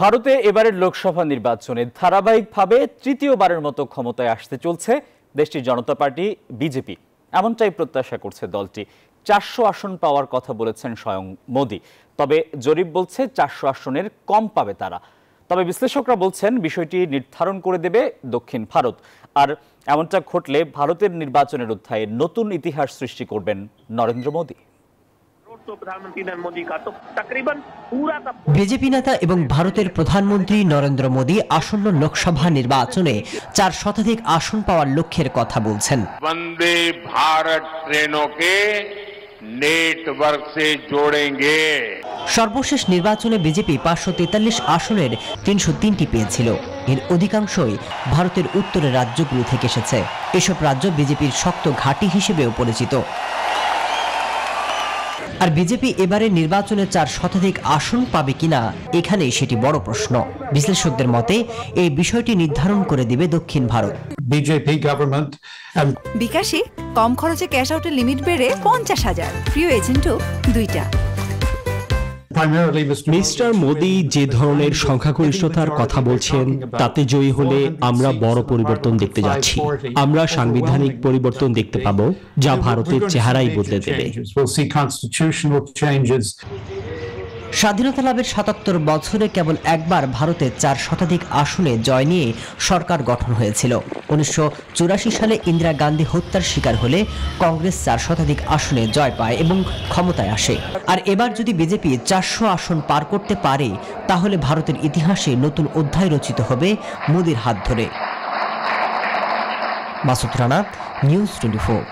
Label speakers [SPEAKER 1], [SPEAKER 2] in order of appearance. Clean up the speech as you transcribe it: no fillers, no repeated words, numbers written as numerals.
[SPEAKER 1] ভারতে এবারের লোকসভা নির্বাচনে ধারাবাহিকভাবে তৃতীয়বারের মতো ক্ষমতায় আসতে চলছে দেশটির জনতা পার্টি বিজেপি। এমনটাই প্রত্যাশা করছে দলটি। ৪০০ আসন পাওয়ার কথা বলেছেন স্বয়ং মোদি। তবে জরিপ বলছে ৪০০ আসনের কম পাবে তারা। তবে বিশ্লেষকরা বলছেন বিষয়টি নির্ধারণ করে দেবে দক্ষিণ ভারত। আর এমনটা ঘটলে ভারতের নির্বাচনের অধ্যায়ে নতুন ইতিহাস সৃষ্টি করবেন নরেন্দ্র মোদি।
[SPEAKER 2] বিজেপি নেতা এবং ভারতের প্রধানমন্ত্রী নরেন্দ্র মোদি আসন্ন লোকসভা নির্বাচনে ৪ শতাধিক আসন পাওয়ার লক্ষ্যের কথা বলছেন।
[SPEAKER 3] বন্দে ভারত ট্রেনকে নেটওয়ার্ক সে জোড়েঙ্গে।
[SPEAKER 2] সর্বশেষ নির্বাচনে বিজেপি ৫৪৩ আসনের ৩০৩টি পেয়েছিল। এর অধিকাংশই ভারতের উত্তরের রাজ্যগুলো থেকে এসেছে। এসব রাজ্য বিজেপির শক্ত ঘাঁটি হিসেবেও পরিচিত। আর বিজেপি এবারে নির্বাচনে ৪ শতাধিক আসন পাবে কিনা এখানেই সেটি বড় প্রশ্ন। বিশ্লেষকদের মতে এই বিষয়টি নির্ধারণ করে দিবে দক্ষিণ ভারত।
[SPEAKER 4] বিজেপি গভর্নমেন্ট
[SPEAKER 5] বিকাশে কম খরচে ক্যাশ আউটের লিমিট বেড়ে ৫০,০০০, প্রিয় এজেন্টও ২টা।
[SPEAKER 6] মিস্টার মোদি যে ধরনের সংখ্যাগরিষ্ঠতার কথা বলছেন তাতে জয়ী হলে আমরা বড় পরিবর্তন দেখতে যাচ্ছি। আমরা সাংবিধানিক পরিবর্তন দেখতে পাবো যা ভারতের চেহারাই বদলে দেবে।
[SPEAKER 2] স্বাধীনতা লাভের ৭৭ বছরে কেবল একবার ভারতে ৪ শতাধিক আসনে জয় নিয়ে সরকার গঠন হয়েছিল। ১৯৮৪ সালে ইন্দিরা গান্ধী হত্যার শিকার হলে কংগ্রেস ৪ শতাধিক আসনে জয় পায় এবং ক্ষমতায় আসে। আর এবার যদি বিজেপি ৪০০ আসন পার করতে পারে তাহলে ভারতের ইতিহাসে নতুন অধ্যায় রচিত হবে মোদির হাত ধরে। মাসুদ রানা, নিউজ 24।